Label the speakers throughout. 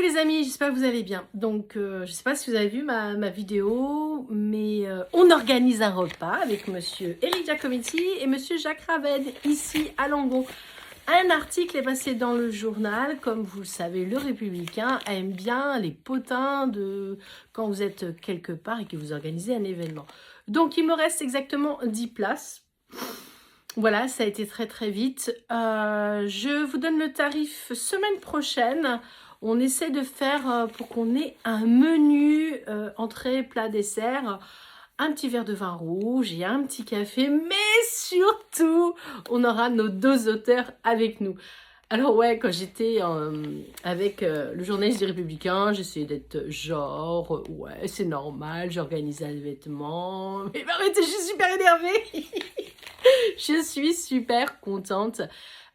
Speaker 1: les amis, j'espère que vous allez bien. Donc, je ne sais pas si vous avez vu ma vidéo, mais on organise un repas avec monsieur Éric Giacometti et monsieur Jacques Raven, ici à Langon. Un article est passé dans le journal. Comme vous le savez, le Républicain aime bien les potins de quand vous êtes quelque part et que vous organisez un événement. Donc, il me reste exactement 10 places. Voilà, ça a été très très vite. Je vous donne le tarif semaine prochaine. On essaie de faire pour qu'on ait un menu entrée, plat, dessert, un petit verre de vin rouge et un petit café. Mais surtout, on aura nos 2 auteurs avec nous. Alors ouais, quand j'étais avec le journaliste du Républicain, j'essayais d'être genre, ouais, c'est normal, j'organise un événement. Mais arrêtez, je suis super énervée. Je suis super contente.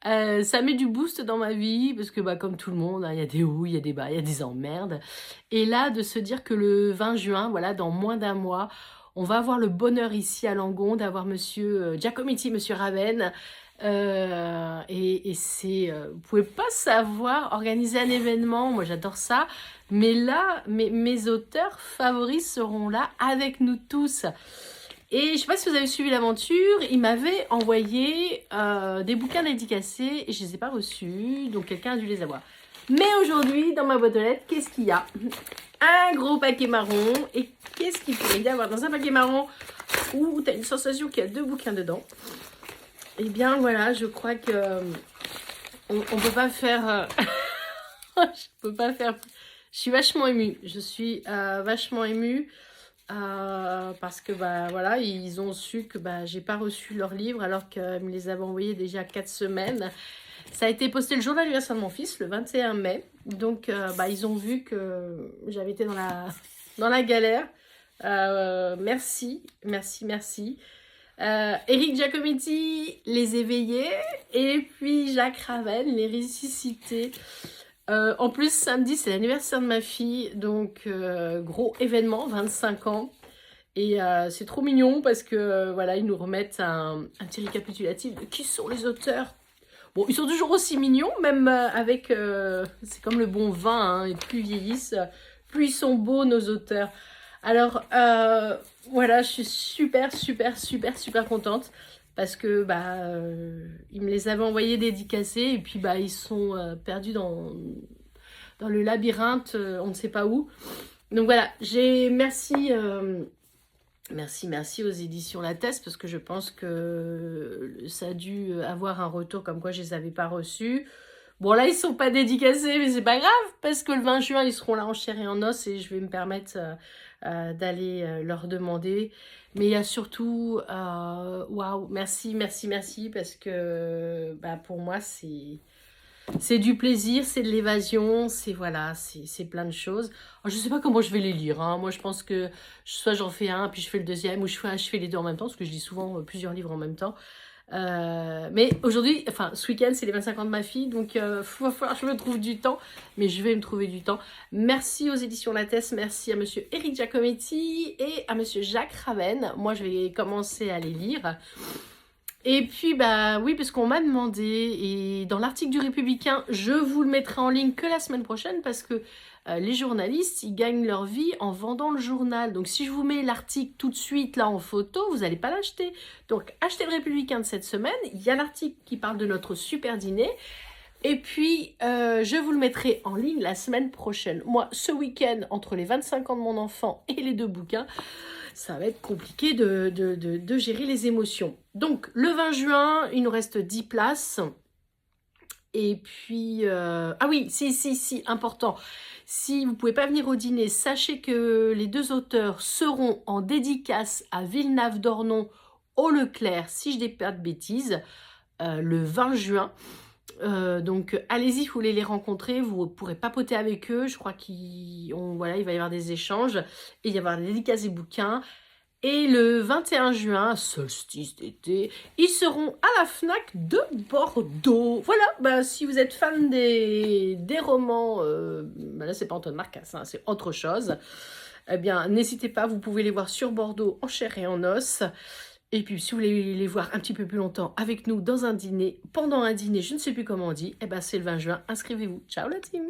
Speaker 1: Ça met du boost dans ma vie parce que comme tout le monde, il y a des hauts, il y a des bas, il y a des emmerdes. Et là, de se dire que le 20 juin, voilà, dans moins d'un mois, on va avoir le bonheur ici à Langon d'avoir monsieur Giacometti, monsieur Raven. Et c'est, vous pouvez pas savoir organiser un événement, moi j'adore ça. Mais là, mes auteurs favoris seront là avec nous tous. Et je ne sais pas si vous avez suivi l'aventure, il m'avait envoyé des bouquins dédicacés et je ne les ai pas reçus, donc quelqu'un a dû les avoir. Mais aujourd'hui, dans ma boîte aux lettres, qu'est-ce qu'il y a? Un gros paquet marron. Et qu'est-ce qu'il pourrait y avoir dans un paquet marron où tu as une sensation qu'il y a 2 bouquins dedans? Eh bien voilà, je crois que on peut pas faire... je peux pas faire... Je suis vachement émue, je suis vachement émue. Parce que voilà, ils ont su que j'ai pas reçu leur livre alors qu'ils me les avaient envoyés déjà 4 semaines. Ça a été posté le jour de l'anniversaire de mon fils, le 21 mai. Donc ils ont vu que j'avais été dans la galère. Merci. Éric Giacometti, les éveillés. Et puis Jacques Raven, les ressuscités. En plus, samedi, c'est l'anniversaire de ma fille, donc gros événement, 25 ans. Et c'est trop mignon parce que voilà, ils nous remettent un petit récapitulatif de qui sont les auteurs. Bon, ils sont toujours aussi mignons, même avec... c'est comme le bon vin, hein, et plus ils vieillissent, plus ils sont beaux, nos auteurs. Alors, voilà, je suis super contente. Parce que ils me les avaient envoyés dédicacés et puis ils sont perdus dans le labyrinthe, on ne sait pas où. Donc voilà, merci aux éditions Lattès parce que je pense que ça a dû avoir un retour comme quoi je les avais pas reçus. Bon là ils sont pas dédicacés mais c'est pas grave parce que le 20 juin ils seront là en chair et en os et je vais me permettre d'aller leur demander. Mais il y a surtout, waouh, merci parce que pour moi c'est du plaisir, c'est de l'évasion, c'est voilà, c'est plein de choses. Alors, je sais pas comment je vais les lire, hein. Moi je pense que soit j'en fais un puis je fais le deuxième ou je fais les 2 en même temps parce que je lis souvent plusieurs livres en même temps. Mais aujourd'hui, enfin ce week-end c'est les 25 ans de ma fille, donc il va falloir que je me trouve du temps, mais je vais me trouver du temps. Merci aux éditions Lattès, merci à monsieur Éric Giacometti et à monsieur Jacques Raven. Moi je vais commencer à les lire. Et puis oui, parce qu'on m'a demandé, et dans l'article du Républicain, je vous le mettrai en ligne que la semaine prochaine parce que les journalistes, ils gagnent leur vie en vendant le journal. Donc si je vous mets l'article tout de suite là en photo, vous n'allez pas l'acheter. Donc achetez le Républicain de cette semaine, il y a l'article qui parle de notre super dîner. Et puis, je vous le mettrai en ligne la semaine prochaine. Moi, ce week-end, entre les 25 ans de mon enfant et les 2 bouquins, ça va être compliqué de gérer les émotions. Donc, le 20 juin, il nous reste 10 places. Et puis, ah oui, si, important. Si vous ne pouvez pas venir au dîner, sachez que les 2 auteurs seront en dédicace à Villenave-d'Ornon, au Leclerc, si je dis pas de bêtises, le 20 juin. Donc allez-y, vous voulez les rencontrer, vous pourrez papoter avec eux, je crois il va y avoir des échanges et il va y avoir des dédicaces des bouquins. Et le 21 juin, solstice d'été, ils seront à la FNAC de Bordeaux. Voilà, si vous êtes fan des romans, là c'est pas Antoine Marcas, hein, c'est autre chose, eh bien n'hésitez pas, vous pouvez les voir sur Bordeaux en chair et en os. Et puis, si vous voulez les voir un petit peu plus longtemps avec nous dans un dîner, pendant un dîner, je ne sais plus comment on dit, c'est le 20 juin. Inscrivez-vous. Ciao la team!